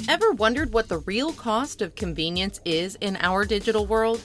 Ever wondered what the real cost of convenience is in our digital world?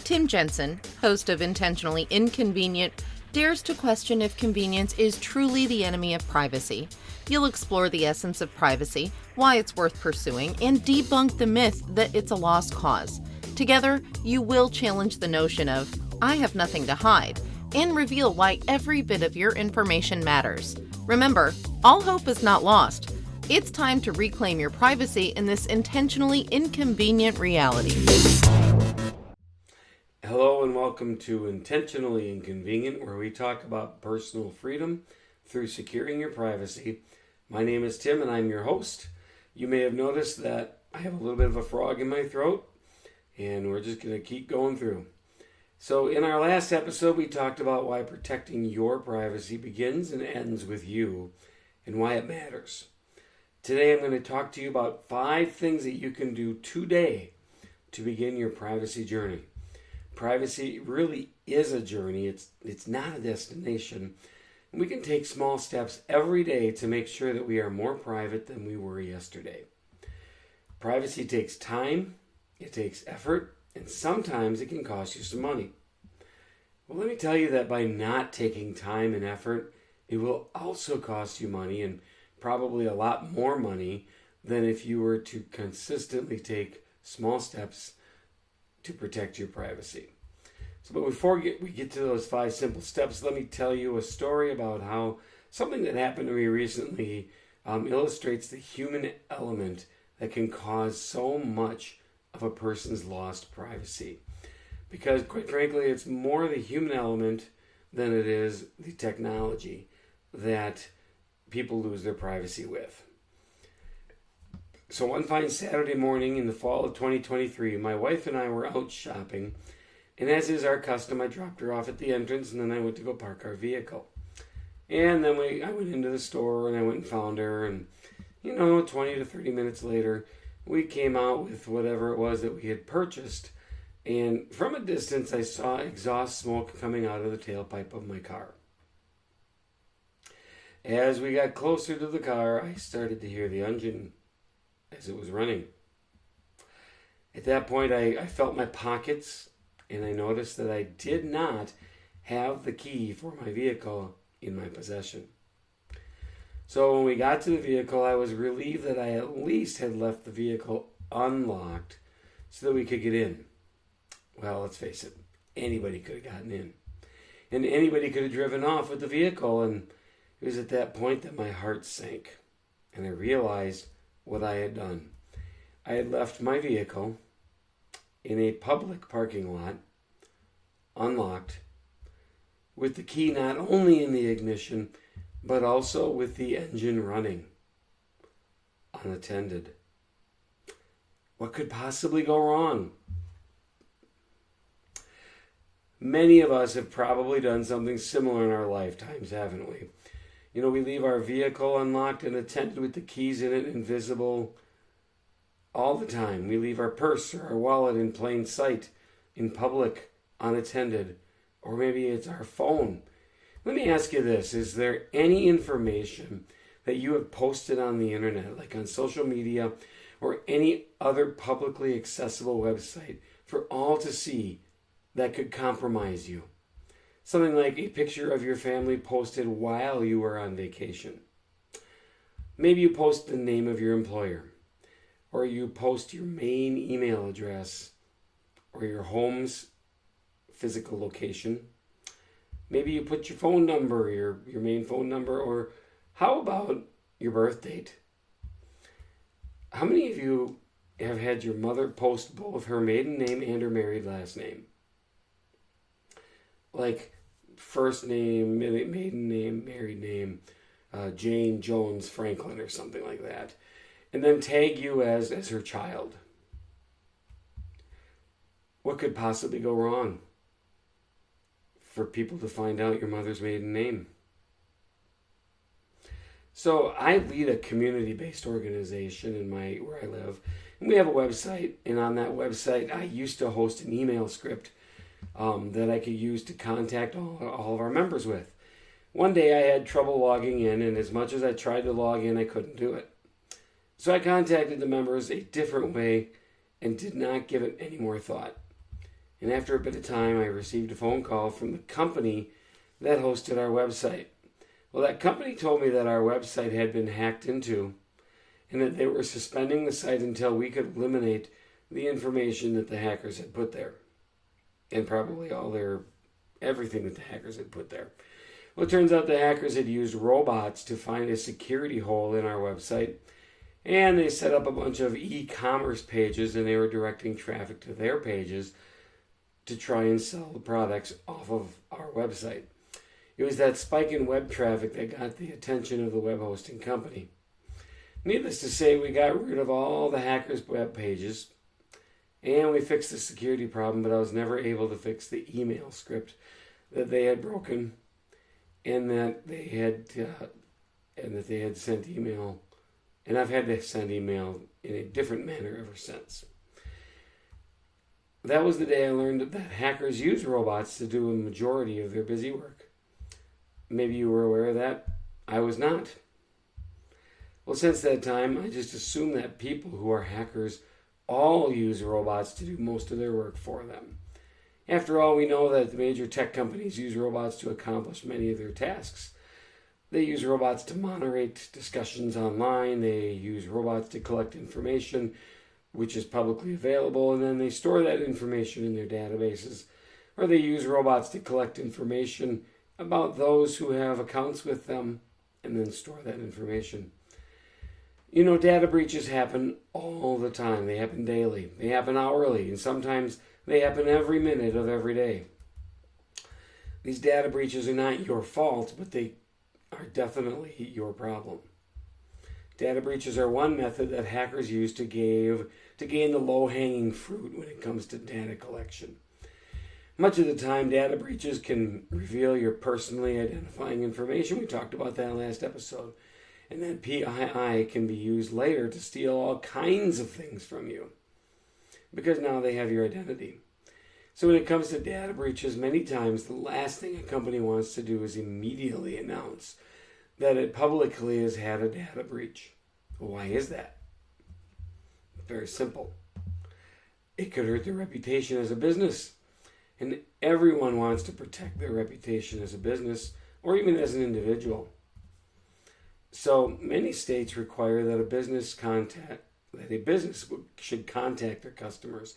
Tim Jensen, host of Intentionally Inconvenient, dares to question if convenience is truly the enemy of privacy. You'll explore the essence of privacy, why it's worth pursuing, and debunk the myth that it's a lost cause. Together, you will challenge the notion of, I have nothing to hide, and reveal why every bit of your information matters. Remember, all hope is not lost. It's time to reclaim your privacy in this intentionally inconvenient reality. Hello and welcome to Intentionally Inconvenient, where we talk about personal freedom through securing your privacy. My name is Tim and I'm your host. You may have noticed that I have a little bit of a frog in my throat, and we're just going to keep going through. So in our last episode, we talked about why protecting your privacy begins and ends with you and why it matters. Today I'm going to talk to you about 5 things that you can do today to begin your privacy journey. Privacy really is a journey. It's not a destination. And we can take small steps every day to make sure that we are more private than we were yesterday. Privacy takes time, it takes effort, and sometimes it can cost you some money. Well, let me tell you that by not taking time and effort, it will also cost you money, and probably a lot more money than if you were to consistently take small steps to protect your privacy. So, but before we get to those 5 simple steps, let me tell you a story about how something that happened to me recently illustrates the human element that can cause so much of a person's lost privacy. Because quite frankly, it's more the human element than it is the technology that people lose their privacy with. So one fine Saturday morning in the fall of 2023, my wife and I were out shopping, and as is our custom, I dropped her off at the entrance, and then I went to go park our vehicle. And then I went into the store, and I went and found her, and 20 to 30 minutes later, we came out with whatever it was that we had purchased, and from a distance, I saw exhaust smoke coming out of the tailpipe of my car. As we got closer to the car, I started to hear the engine as it was running. At that point, I felt my pockets, and I noticed that I did not have the key for my vehicle in my possession. So when we got to the vehicle, I was relieved that I at least had left the vehicle unlocked so that we could get in. Well, let's face it, anybody could have gotten in. And anybody could have driven off with the vehicle, and it was at that point that my heart sank, and I realized what I had done. I had left my vehicle in a public parking lot, unlocked, with the key not only in the ignition, but also with the engine running, unattended. What could possibly go wrong? Many of us have probably done something similar in our lifetimes, haven't we? We leave our vehicle unlocked and attended with the keys in it invisible all the time. We leave our purse or our wallet in plain sight, in public, unattended. Or maybe it's our phone. Let me ask you this. Is there any information that you have posted on the internet, like on social media or any other publicly accessible website, for all to see that could compromise you? Something like a picture of your family posted while you were on vacation. Maybe you post the name of your employer, or you post your main email address, or your home's physical location. Maybe you put your phone number, your main phone number, or how about your birth date? How many of you have had your mother post both her maiden name and her married last name? Like first name, maiden name, married name, Jane Jones Franklin or something like that. And then tag you as her child. What could possibly go wrong for people to find out your mother's maiden name? So I lead a community-based organization where I live. And we have a website, and on that website, I used to host an email script that I could use to contact all of our members with. One day I had trouble logging in, and as much as I tried to log in, I couldn't do it. So I contacted the members a different way and did not give it any more thought. And after a bit of time, I received a phone call from the company that hosted our website. Well, that company told me that our website had been hacked into and that they were suspending the site until we could eliminate the information that the hackers had put there. And probably everything that the hackers had put there. Well, it turns out the hackers had used robots to find a security hole in our website, and they set up a bunch of e-commerce pages, and they were directing traffic to their pages to try and sell the products off of our website. It was that spike in web traffic that got the attention of the web hosting company. Needless to say, we got rid of all the hackers' web pages, and we fixed the security problem, but I was never able to fix the email script that they had broken, and that they had sent email, and I've had to send email in a different manner ever since. That was the day I learned that hackers use robots to do a majority of their busy work. Maybe you were aware of that. I was not. Well, since that time, I just assume that people who are hackers all use robots to do most of their work for them. After all, we know that the major tech companies use robots to accomplish many of their tasks. They use robots to moderate discussions online. They use robots to collect information which is publicly available, and then they store that information in their databases. Or they use robots to collect information about those who have accounts with them and then store that information. You know, data breaches happen all the time. They happen daily. They happen hourly, and sometimes they happen every minute of every day. These data breaches are not your fault, but they are definitely your problem. Data breaches are one method that hackers use to gain the low-hanging fruit when it comes to data collection. Much of the time, data breaches can reveal your personally identifying information. We talked about that last episode. And that PII can be used later to steal all kinds of things from you, because now they have your identity. So when it comes to data breaches, many times the last thing a company wants to do is immediately announce that it publicly has had a data breach. Why is that? Very simple. It could hurt their reputation as a business. And everyone wants to protect their reputation as a business or even as an individual. So many states require that a business should contact their customers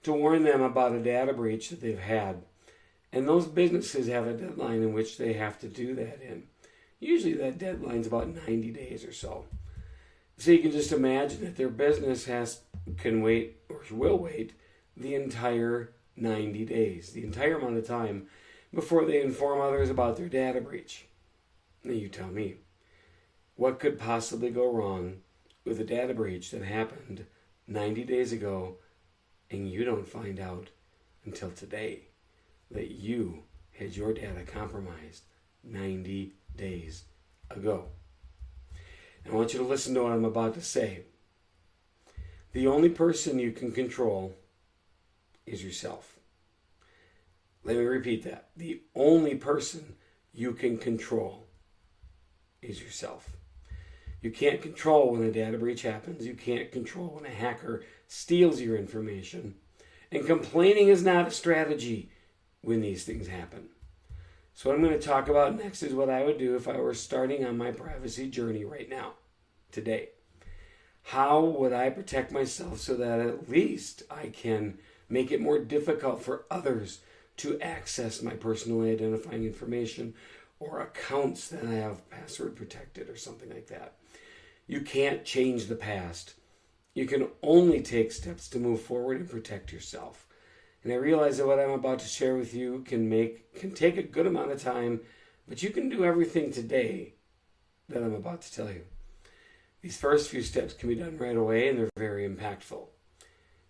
to warn them about a data breach that they've had. And those businesses have a deadline in which they have to do that in. Usually that deadline's about 90 days or so. So you can just imagine that their business can wait or will wait the entire 90 days, the entire amount of time before they inform others about their data breach. Now you tell me, what could possibly go wrong with a data breach that happened 90 days ago and you don't find out until today that you had your data compromised 90 days ago? And I want you to listen to what I'm about to say. The only person you can control is yourself. Let me repeat that. The only person you can control is yourself. You can't control when a data breach happens. You can't control when a hacker steals your information. And complaining is not a strategy when these things happen. So what I'm going to talk about next is what I would do if I were starting on my privacy journey right now, today. How would I protect myself so that at least I can make it more difficult for others to access my personally identifying information or accounts that I have password protected or something like that? You can't change the past. You can only take steps to move forward and protect yourself. And I realize that what I'm about to share with you can take a good amount of time, but you can do everything today that I'm about to tell you. These first few steps can be done right away, and they're very impactful.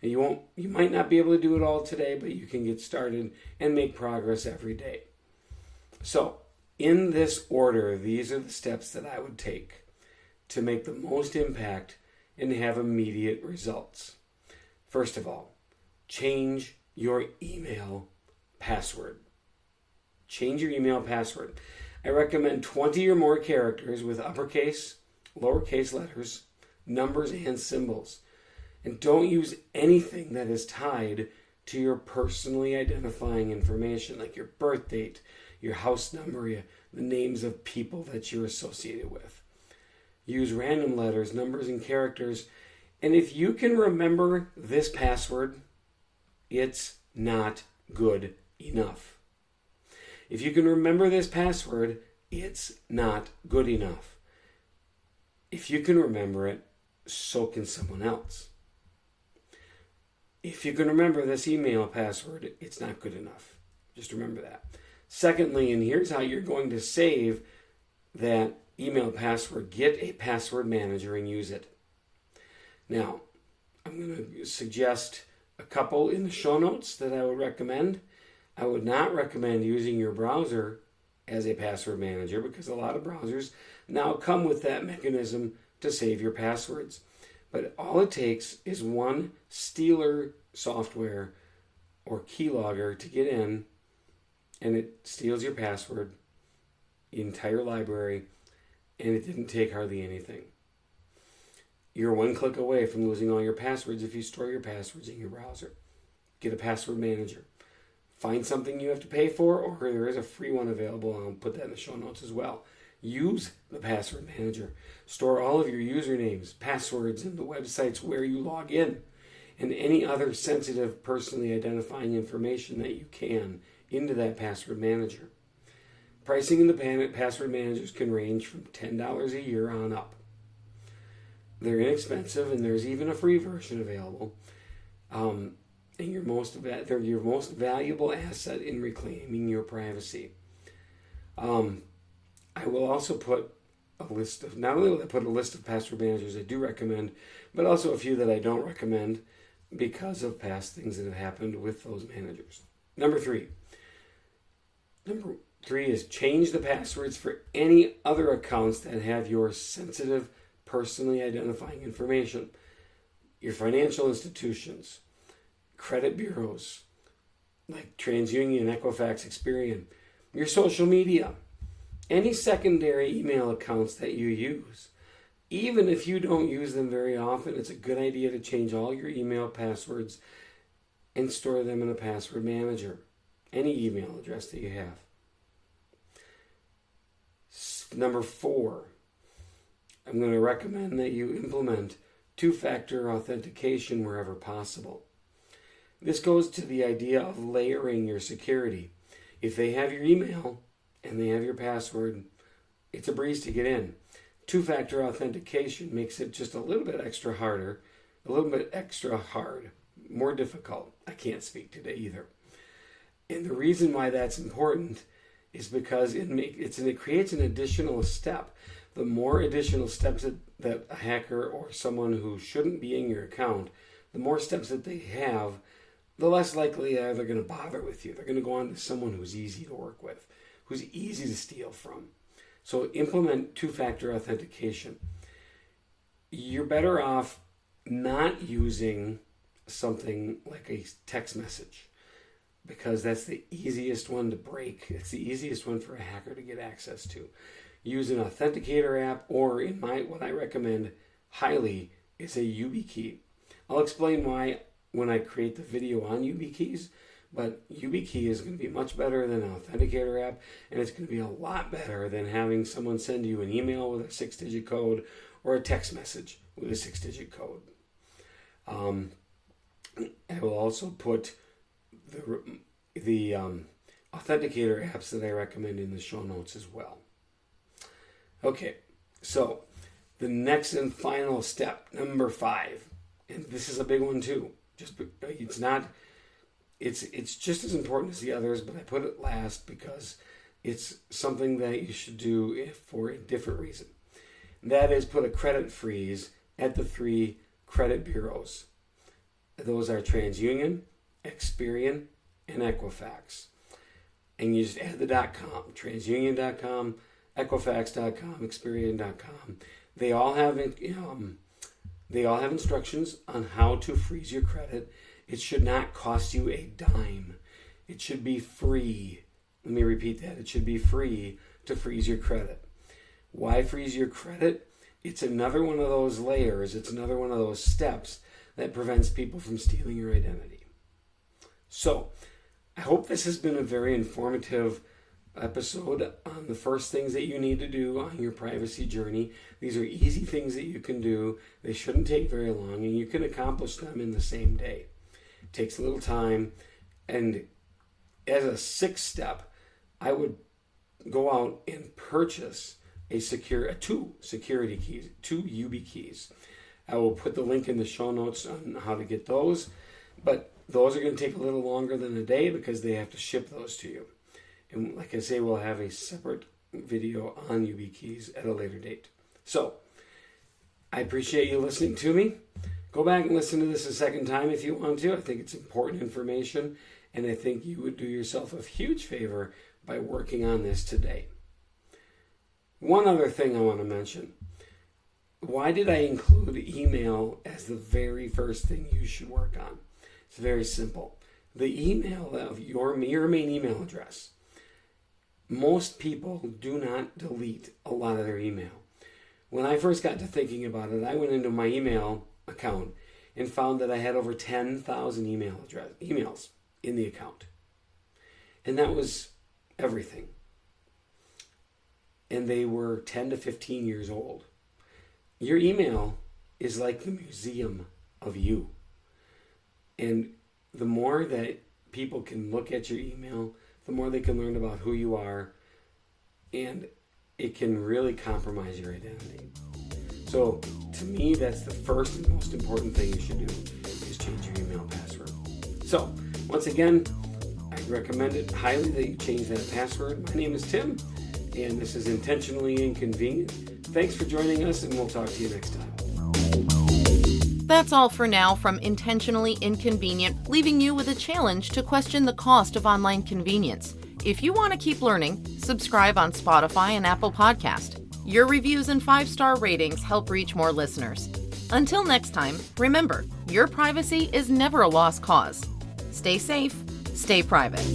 And you might not be able to do it all today, but you can get started and make progress every day. So, in this order, these are the steps that I would take to make the most impact and have immediate results. First of all, change your email password. Change your email password. I recommend 20 or more characters with uppercase, lowercase letters, numbers and symbols. And don't use anything that is tied to your personally identifying information, like your birth date, your house number, the names of people that you're associated with. Use random letters, numbers, and characters. And if you can remember this password, it's not good enough. If you can remember this password, it's not good enough. If you can remember it, so can someone else. If you can remember this email password, it's not good enough. Just remember that. Secondly, and here's how you're going to save that email password, get a password manager and use it. Now, I'm going to suggest a couple in the show notes that I would recommend. I would not recommend using your browser as a password manager because a lot of browsers now come with that mechanism to save your passwords. But all it takes is one stealer software or keylogger to get in, and it steals your password, the entire library, and it didn't take hardly anything. You're one click away from losing all your passwords if you store your passwords in your browser. Get a password manager. Find something you have to pay for, or there is a free one available. I'll put that in the show notes as well. Use the password manager. Store all of your usernames, passwords, and the websites where you log in, and any other sensitive, personally identifying information that you can into that password manager. Pricing in the password managers can range from $10 a year on up. They're inexpensive, and there's even a free version available. And they're your most valuable asset in reclaiming your privacy. I will also put a list of, not only will I put a list of password managers I do recommend, but also a few that I don't recommend because of past things that have happened with those managers. Number three is change the passwords for any other accounts that have your sensitive, personally identifying information. Your financial institutions, credit bureaus like TransUnion, Equifax, Experian, your social media, any secondary email accounts that you use. Even if you don't use them very often, it's a good idea to change all your email passwords and store them in a password manager. Any email address that you have. Number 4, I'm going to recommend that you implement two-factor authentication wherever possible. This goes to the idea of layering your security. If they have your email and they have your password, it's a breeze to get in. Two-factor authentication makes it just a little bit extra hard, more difficult. I can't speak today either. And the reason why that's important is because it creates an additional step. The more additional steps that a hacker or someone who shouldn't be in your account, the more steps that they have, the less likely they're going to bother with you. They're going to go on to someone who's easy to work with, who's easy to steal from. So implement two-factor authentication. You're better off not using something like a text message because that's the easiest one to break. It's the easiest one for a hacker to get access to. Use an authenticator app, or what I recommend highly is a YubiKey. I'll explain why when I create the video on YubiKeys, but YubiKey is going to be much better than an authenticator app, and it's going to be a lot better than having someone send you an email with a 6-digit code or a text message with a 6-digit code. I will also put the authenticator apps that I recommend in the show notes as well. Okay, so the next and final step, number 5, and this is a big one too. It's just as important as the others, but I put it last because it's something that you should do for a different reason. And that is put a credit freeze at the 3 credit bureaus. Those are TransUnion, Experian, and Equifax. And you just add the .com, TransUnion.com, Equifax.com, Experian.com. They all have instructions on how to freeze your credit. It should not cost you a dime. It should be free. Let me repeat that. It should be free to freeze your credit. Why freeze your credit? it's another one of those layers, it's another one of those steps that prevents people from stealing your identity. So, I hope this has been a very informative episode on the first things that you need to do on your privacy journey. These are easy things that you can do. They shouldn't take very long, and you can accomplish them in the same day. It takes a little time, and as a sixth step, I would go out and purchase two security keys, 2 YubiKeys. I will put the link in the show notes on how to get those, but those are going to take a little longer than a day because they have to ship those to you. And like I say, we'll have a separate video on YubiKeys at a later date. So, I appreciate you listening to me. Go back and listen to this a second time if you want to. I think it's important information, and I think you would do yourself a huge favor by working on this today. One other thing I want to mention. Why did I include email as the very first thing you should work on? It's very simple. The email of your main email address. Most people do not delete a lot of their email. When I first got to thinking about it, I went into my email account and found that I had over 10,000 emails in the account. And that was everything. And they were 10 to 15 years old. Your email is like the museum of you. And the more that people can look at your email, the more they can learn about who you are, and it can really compromise your identity. So, to me, that's the first and most important thing you should do, is change your email password. So, once again, I recommend it highly that you change that password. My name is Tim, and this is Intentionally Inconvenient. Thanks for joining us, and we'll talk to you next time. That's all for now from Intentionally Inconvenient, leaving you with a challenge to question the cost of online convenience. If you want to keep learning, subscribe on Spotify and Apple Podcast. Your reviews and 5-star ratings help reach more listeners. Until next time, remember, your privacy is never a lost cause. Stay safe, stay private.